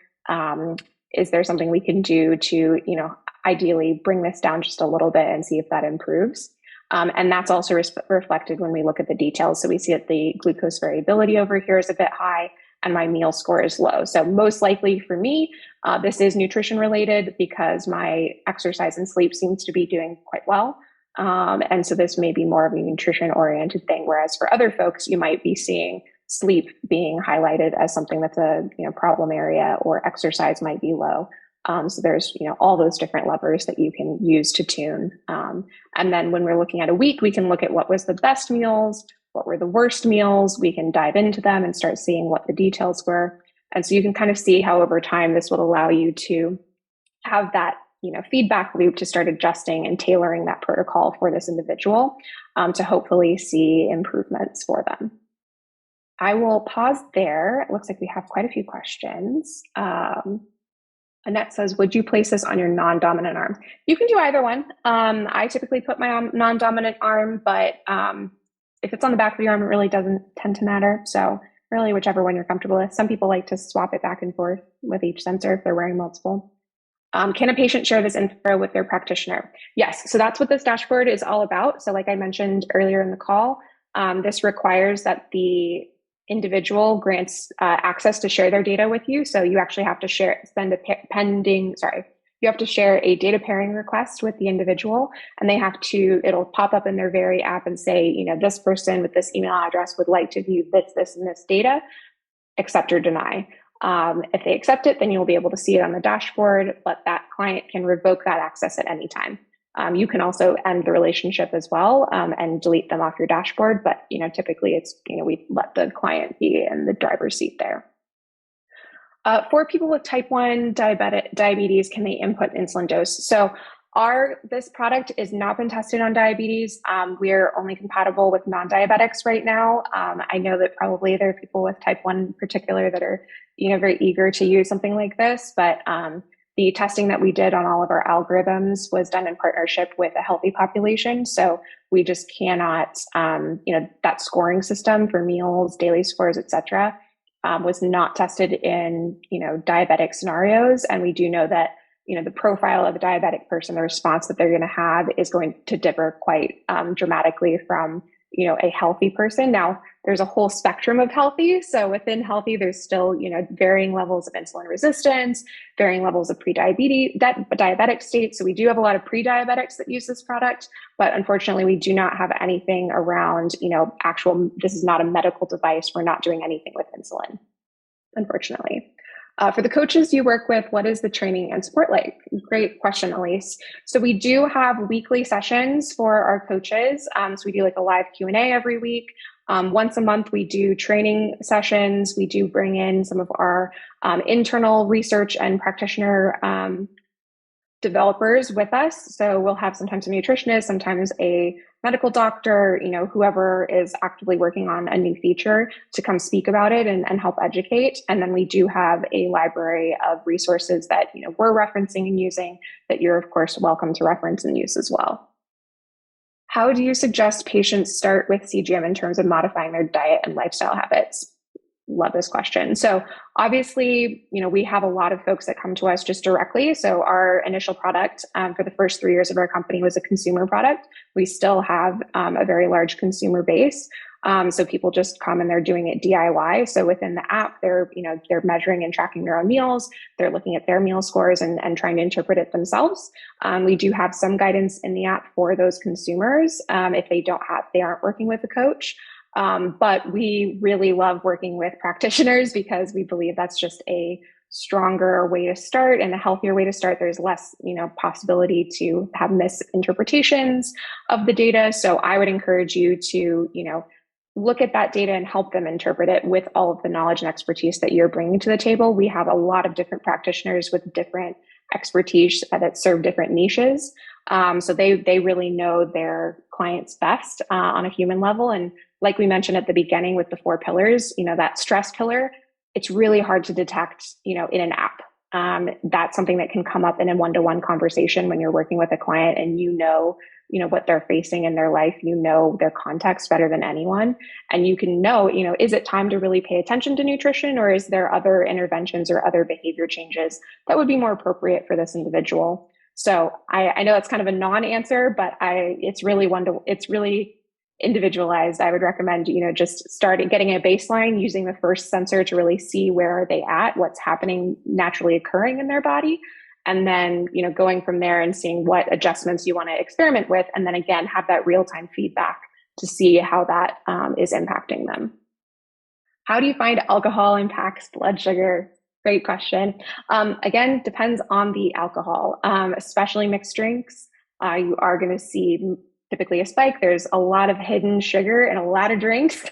is there something we can do to, ideally bring this down just a little bit and see if that improves? And that's also reflected when we look at the details. So we see that the glucose variability over here is a bit high and my meal score is low. So most likely for me, this is nutrition related because my exercise and sleep seems to be doing quite well. And so this may be more of a nutrition oriented thing. Whereas for other folks, you might be seeing sleep being highlighted as something that's a problem area, or exercise might be low. So there's all those different levers that you can use to tune. And then when we're looking at a week, we can look at what was the best meals, what were the worst meals. We can dive into them and start seeing what the details were. And so you can kind of see how over time this will allow you to have that feedback loop to start adjusting and tailoring that protocol for this individual to hopefully see improvements for them. I will pause there. It looks like we have quite a few questions. Annette says, would you place this on your non-dominant arm? You can do either one. I typically put my non-dominant arm, but if it's on the back of the arm, it really doesn't tend to matter. So really whichever one you're comfortable with. Some people like to swap it back and forth with each sensor if they're wearing multiple. Can a patient share this info with their practitioner? Yes, so that's what this dashboard is all about. So like I mentioned earlier in the call, this requires that the individual grants access to share their data with you. So you actually have to share a data pairing request with the individual, and it'll pop up in their Veri app and say, this person with this email address would like to view this, and this data, accept or deny. If they accept it, then you'll be able to see it on the dashboard, but that client can revoke that access at any time. You can also end the relationship as well and delete them off your dashboard, but typically it's we let the client be in the driver's seat there. For people with type 1 diabetes, can they input insulin dose? So this product has not been tested on diabetes. We are only compatible with non-diabetics right now. I know that probably there are people with type 1 in particular that are very eager to use something like this, but the testing that we did on all of our algorithms was done in partnership with a healthy population. So we just cannot, that scoring system for meals, daily scores, et cetera, was not tested in, diabetic scenarios. And we do know that, the profile of a diabetic person, the response that they're going to have is going to differ quite dramatically from, a healthy person. Now, there's a whole spectrum of healthy. So within healthy, there's still, varying levels of insulin resistance, varying levels of diabetic state. So we do have a lot of pre-diabetics that use this product, but unfortunately, we do not have anything around, this is not a medical device. We're not doing anything with insulin, unfortunately. For the coaches you work with, what is the training and support like? Great question, Elise. So we do have weekly sessions for our coaches. So we do like a live Q&A every week. Once a month, we do training sessions. We do bring in some of our internal research and practitioner developers with us. So we'll have sometimes a nutritionist, sometimes a medical doctor, whoever is actively working on a new feature to come speak about it and help educate. And then we do have a library of resources that, we're referencing and using that you're of course welcome to reference and use as well. How do you suggest patients start with CGM in terms of modifying their diet and lifestyle habits? Love this question. So obviously, we have a lot of folks that come to us just directly. So our initial product for the first 3 years of our company was a consumer product. We still have a very large consumer base. So people just come and they're doing it DIY. So within the app, they're measuring and tracking their own meals. They're looking at their meal scores and trying to interpret it themselves. We do have some guidance in the app for those consumers if they aren't working with a coach. But we really love working with practitioners because we believe that's just a stronger way to start and a healthier way to start. There's less, possibility to have misinterpretations of the data. So I would encourage you to, look at that data and help them interpret it with all of the knowledge and expertise that you're bringing to the table. We have a lot of different practitioners with different expertise that serve different niches. So they really know their clients best on a human level. And like we mentioned at the beginning with the 4 pillars, that stress pillar, it's really hard to detect, in an app. That's something that can come up in a one-to-one conversation when you're working with a client and what they're facing in their life, their context better than anyone. And you can know, is it time to really pay attention to nutrition, or is there other interventions or other behavior changes that would be more appropriate for this individual? So I know that's kind of a non-answer, but it's really individualized. I would recommend, just starting getting a baseline, using the first sensor to really see where are they at, what's happening naturally occurring in their body. And then, going from there and seeing what adjustments you want to experiment with. And then again, have that real-time feedback to see how that is impacting them. How do you find alcohol impacts blood sugar? Great question. Again, depends on the alcohol, especially mixed drinks. You are going to see typically a spike. There's a lot of hidden sugar in a lot of drinks,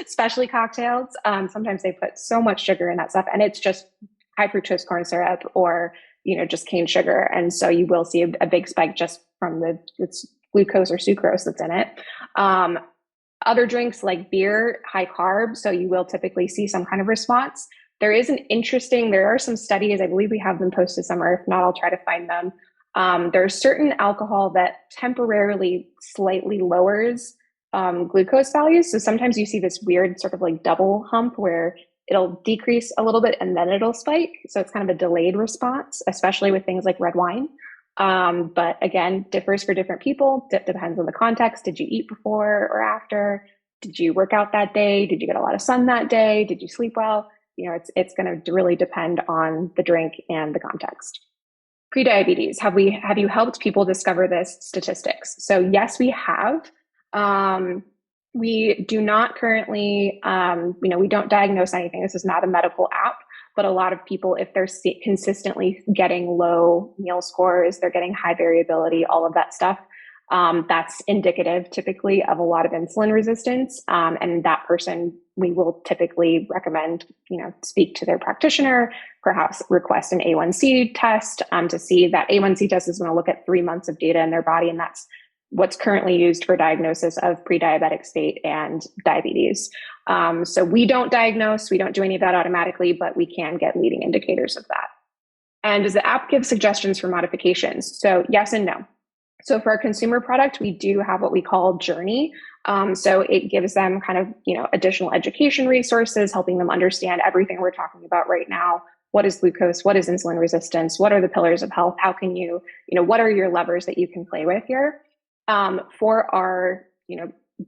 especially cocktails. Sometimes they put so much sugar in that stuff, and it's just high fructose corn syrup or just cane sugar. And so you will see a big spike just from it's glucose or sucrose that's in it. Other drinks like beer, high carb, so you will typically see some kind of response. There are some studies, I believe we have them posted somewhere. If not, I'll try to find them. There's certain alcohol that temporarily slightly lowers glucose values. So sometimes you see this weird sort of like double hump where it'll decrease a little bit and then it'll spike. So it's kind of a delayed response, especially with things like red wine. But again, differs for different people. Depends on the context. Did you eat before or after? Did you work out that day? Did you get a lot of sun that day? Did you sleep well? It's going to really depend on the drink and the context. Prediabetes. Have you helped people discover this statistics? So yes, we have. We do not currently, we don't diagnose anything. This is not a medical app, but a lot of people, if they're consistently getting low meal scores, they're getting high variability, all of that stuff, that's indicative typically of a lot of insulin resistance. And that person, we will typically recommend, speak to their practitioner, perhaps request an A1C test to see. That A1C test is going to look at 3 months of data in their body, and that's what's currently used for diagnosis of pre-diabetic state and diabetes. So we don't diagnose, we don't do any of that automatically, but we can get leading indicators of that. And does the app give suggestions for modifications? So yes and no. So for our consumer product, we do have what we call Journey. So it gives them kind of, additional education resources, helping them understand everything we're talking about right now. What is glucose? What is insulin resistance? What are the pillars of health? How can you, what are your levers that you can play with here? For our,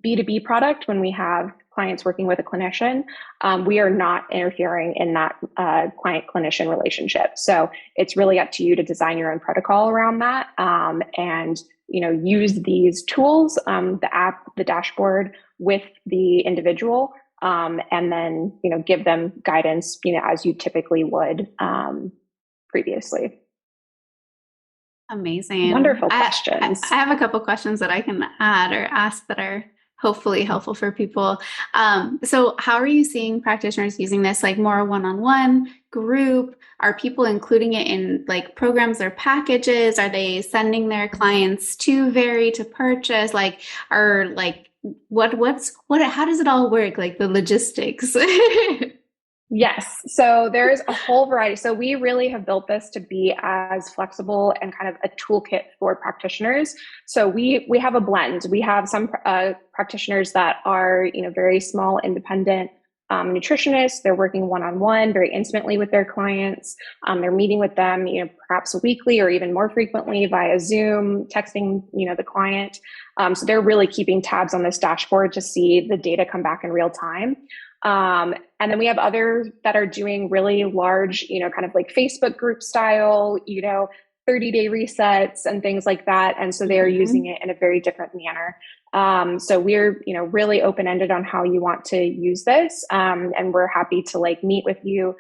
B2B product, when we have clients working with a clinician, we are not interfering in that client-clinician relationship. So it's really up to you to design your own protocol around that, and use these tools, the app, the dashboard, with the individual, and then give them guidance, as you typically would previously. Amazing. Wonderful questions. I have a couple questions that I can add or ask that are hopefully helpful for people. So how are you seeing practitioners using this, like more one-on-one, group? Are people including it in like programs or packages? Are they sending their clients to Veri to purchase? How does it all work? Like the logistics? Yes. So there's a whole variety. So we really have built this to be as flexible and kind of a toolkit for practitioners. So we have a blend. We have some practitioners that are, very small, independent nutritionists. They're working one-on-one very intimately with their clients. They're meeting with them, perhaps weekly or even more frequently via Zoom, texting, the client. So they're really keeping tabs on this dashboard to see the data come back in real time. And then we have others that are doing really large, kind of like Facebook group style, 30-day resets and things like that. And so they are using it in a very different manner. So we're, really open-ended on how you want to use this. And we're happy to meet with you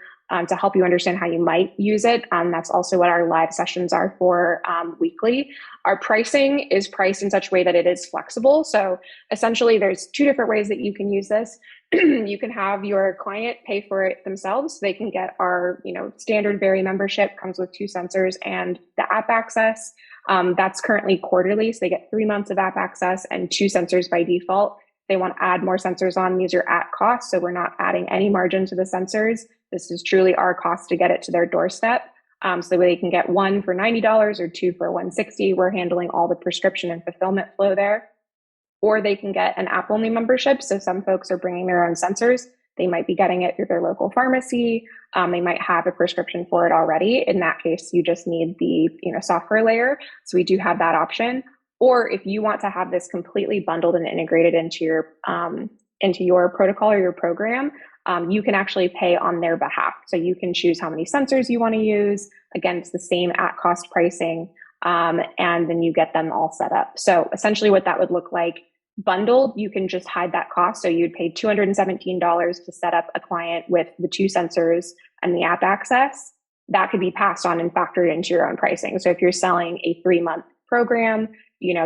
to help you understand how you might use it. That's also what our live sessions are for weekly. Our pricing is priced in such a way that it is flexible. So essentially there's 2 different ways that you can use this. You can have your client pay for it themselves. So they can get our, standard Veri membership, comes with 2 sensors and the app access. That's currently quarterly. So they get 3 months of app access and 2 sensors by default. If they want to add more sensors on, these are at cost. So we're not adding any margin to the sensors. This is truly our cost to get it to their doorstep. So they can get one for $90 or two for $160. We're handling all the prescription and fulfillment flow there. Or they can get an app only membership. So some folks are bringing their own sensors. They might be getting it through their local pharmacy. They might have a prescription for it already. In that case, you just need the software layer. So we do have that option. Or if you want to have this completely bundled and integrated into your protocol or your program, you can actually pay on their behalf. So you can choose how many sensors you want to use. Again, it's the same at cost pricing. And then you get them all set up. So essentially what that would look like bundled, you can just hide that cost. So you'd pay $217 to set up a client with the 2 sensors and the app access. That could be passed on and factored into your own pricing. So if you're selling a 3-month program,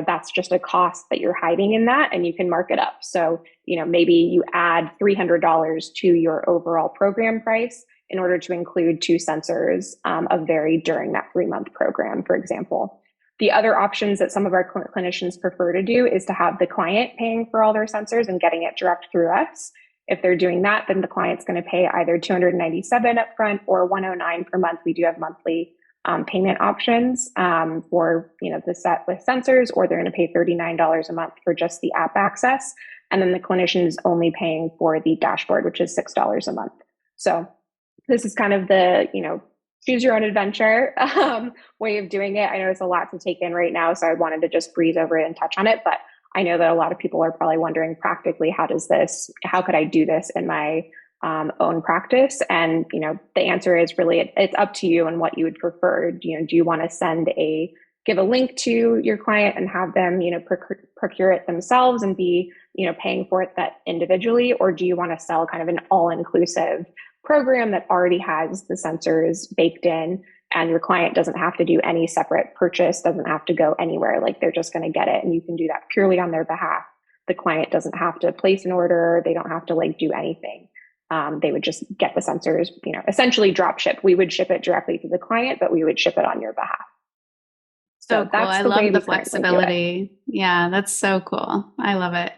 that's just a cost that you're hiding in that, and you can mark it up. So, maybe you add $300 to your overall program price in order to include 2 sensors of Veri during that 3-month program, for example. The other options that some of our clinicians prefer to do is to have the client paying for all their sensors and getting it direct through us. If they're doing that, then the client's going to pay either $297 upfront or $109 per month. We do have monthly payment options for the set with sensors, or they're going to pay $39 a month for just the app access. And then the clinician is only paying for the dashboard, which is $6 a month. So this is kind of the, choose your own adventure way of doing it. I know it's a lot to take in right now, so I wanted to just breeze over it and touch on it. But I know that a lot of people are probably wondering practically, how could I do this in my own practice? And, the answer is really, it's up to you and what you would prefer. Do you want to give a link to your client and have them, procure it themselves and be, paying for it that individually? Or do you want to sell kind of an all-inclusive program that already has the sensors baked in, and your client doesn't have to do any separate purchase, doesn't have to go anywhere, like they're just going to get it and you can do that purely on their behalf? The client doesn't have to place an order. They don't have to do anything. They would just get the sensors, essentially drop ship. We would ship it directly to the client, but we would ship it on your behalf. So cool. I love the flexibility. Yeah, that's so cool. I love it.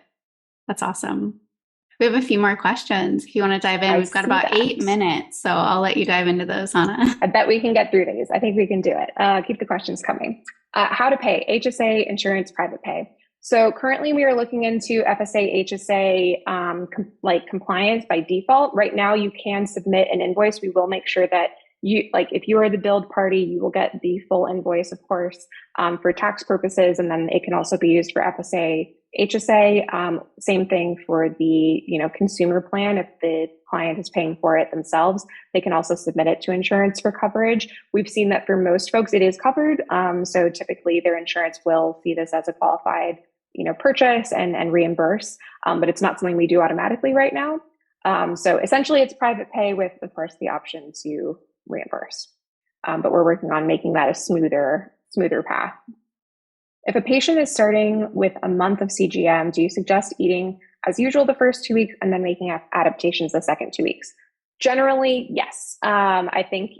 That's awesome. We have a few more questions. If you want to dive in, we've got about 8 minutes, so I'll let you dive into those, Hana. I bet we can get through these. I think we can do it. Keep the questions coming. How to pay: HSA, insurance, private pay. So currently we are looking into FSA, HSA compliance by default. Right now you can submit an invoice. We will make sure that if you are the billed party, you will get the full invoice, of course, for tax purposes. And then it can also be used for FSA, HSA. Same thing for the, consumer plan. If the client is paying for it themselves, they can also submit it to insurance for coverage. We've seen that for most folks, it is covered. So typically their insurance will see this as a qualified, purchase and reimburse. But it's not something we do automatically right now. So essentially it's private pay with, of course, the option to reimburse. But we're working on making that a smoother path. If a patient is starting with a month of CGM, do you suggest eating as usual the first 2 weeks and then making adaptations the second 2 weeks? Generally, yes. I think,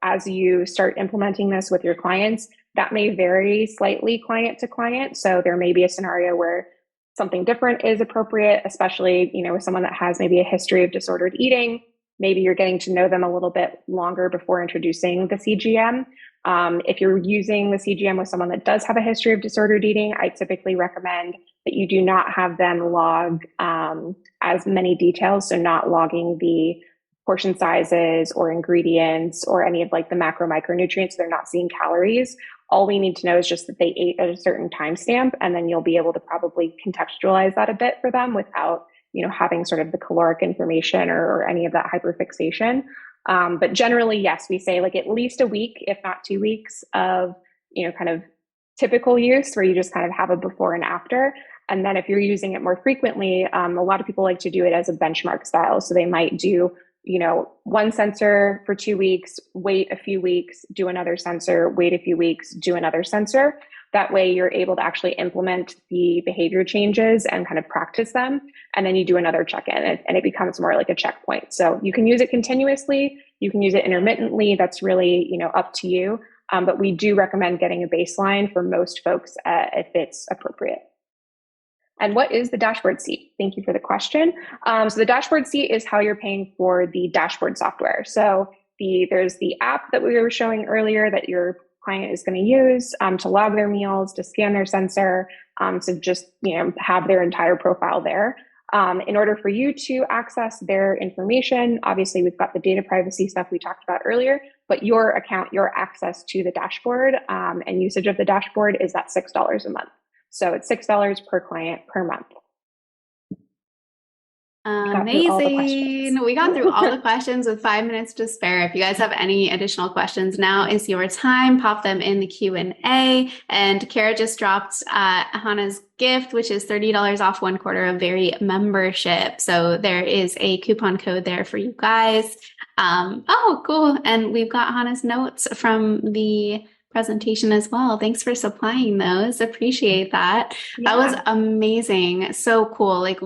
as you start implementing this with your clients, that may vary slightly client to client. So there may be a scenario where something different is appropriate, especially, with someone that has maybe a history of disordered eating. Maybe you're getting to know them a little bit longer before introducing the CGM. If you're using the CGM with someone that does have a history of disordered eating, I typically recommend that you do not have them log as many details. So not logging the portion sizes or ingredients or any of the macro micronutrients. They're not seeing calories. All we need to know is just that they ate at a certain timestamp, and then you'll be able to probably contextualize that a bit for them without having sort of the caloric information or any of that hyperfixation. But generally, yes, we say at least a week, if not 2 weeks of, kind of typical use where you just kind of have a before and after. And then if you're using it more frequently, a lot of people like to do it as a benchmark style. So they might do, one sensor for 2 weeks, wait a few weeks, do another sensor, wait a few weeks, do another sensor. That way you're able to actually implement the behavior changes and kind of practice them. And then you do another check-in and it becomes more like a checkpoint. So you can use it continuously. You can use it intermittently. That's really, up to you. But we do recommend getting a baseline for most folks if it's appropriate. And what is the dashboard seat? Thank you for the question. So the dashboard seat is how you're paying for the dashboard software. So there's the app that we were showing earlier that your client is going to use to log their meals, to scan their sensor, to just have their entire profile there. In order for you to access their information, obviously we've got the data privacy stuff we talked about earlier, but your account, your access to the dashboard and usage of the dashboard is at $6 a month. So it's $6 per client per month. Amazing. We got through all the questions with 5 minutes to spare. If you guys have any additional questions, now is your time. Pop them in the Q&A. And Kara just dropped Hana's gift, which is $30 off 1/4 of Veri membership. So there is a coupon code there for you guys. Oh, cool. And we've got Hana's notes from the presentation as well. Thanks for supplying those. Appreciate that. Yeah. That was amazing. So cool. Like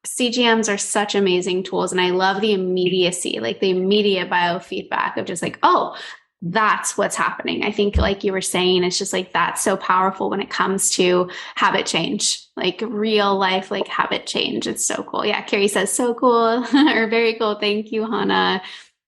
CGMs are such amazing tools, and I love the immediacy, like the immediate biofeedback of just like, oh, that's what's happening. I think like you were saying, it's just like that's so powerful when it comes to habit change, like real life, like habit change. It's so cool. Yeah, Carrie says so cool or very cool. Thank you, Hana.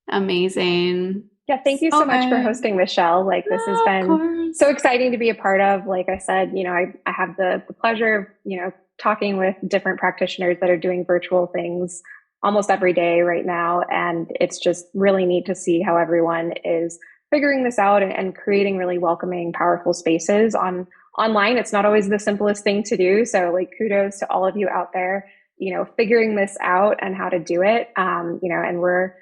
Amazing. Yeah, thank you so much for hosting, Michelle. Like this has been so exciting to be a part of. Like I said, I have the pleasure of, talking with different practitioners that are doing virtual things almost every day right now. And it's just really neat to see how everyone is figuring this out and creating really welcoming, powerful spaces online. It's not always the simplest thing to do. So like kudos to all of you out there, figuring this out and how to do it. And we're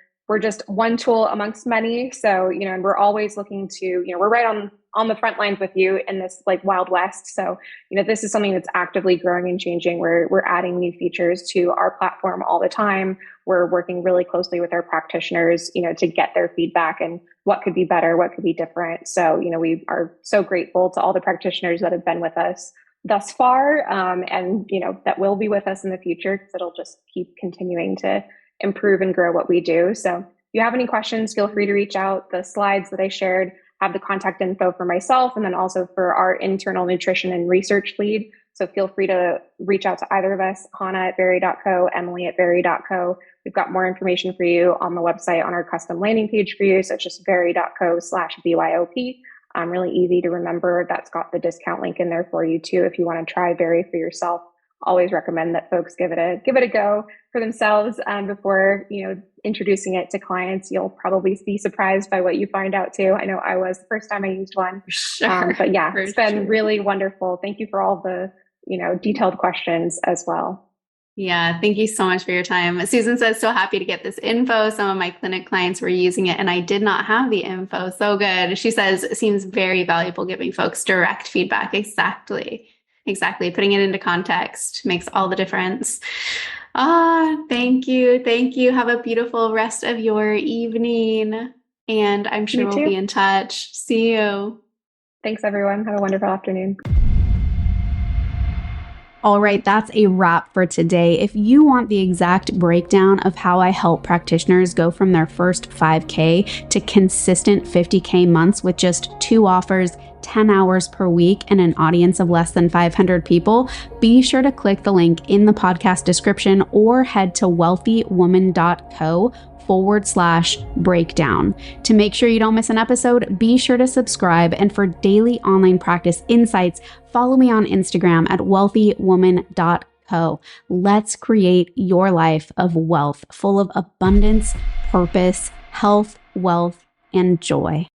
just one tool amongst many. So, and we're always looking to, we're right on the front lines with you in this like Wild West. So, this is something that's actively growing and changing. We're adding new features to our platform all the time. We're working really closely with our practitioners, to get their feedback and what could be better, what could be different. So, we are so grateful to all the practitioners that have been with us thus far. And, that will be with us in the future because it'll just keep continuing to improve and grow what we do. So if you have any questions, feel free to reach out. The slides that I shared have the contact info for myself and then also for our internal nutrition and research lead. So feel free to reach out to either of us, Hana at Veri.co, Emily at Veri.co. We've got more information for you on the website on our custom landing page for you. So it's just Veri.co/BYOP. Really easy to remember. That's got the discount link in there for you too if you want to try Veri for yourself. Always recommend that folks give it a go for themselves before introducing it to clients. You'll probably be surprised by what you find out too. I know I was the first time I used one. Sure, but yeah, it's been really wonderful. Thank you for all the detailed questions as well. Yeah, thank you so much for your time. Susan says, so happy to get this info. Some of my clinic clients were using it and I did not have the info. So good. She says it seems very valuable giving folks direct feedback. Exactly. Putting it into context makes all the difference. Thank you. Thank you. Have a beautiful rest of your evening. And I'm sure we'll be in touch. See you. Thanks, everyone. Have a wonderful afternoon. All right, that's a wrap for today. If you want the exact breakdown of how I help practitioners go from their first 5K to consistent 50K months with just 2 offers, 10 hours per week, and an audience of less than 500 people, be sure to click the link in the podcast description or head to wealthywoman.co/breakdown. To make sure you don't miss an episode, be sure to subscribe. And for daily online practice insights, follow me on Instagram at wealthywoman.co. Let's create your life of wealth full of abundance, purpose, health, wealth, and joy.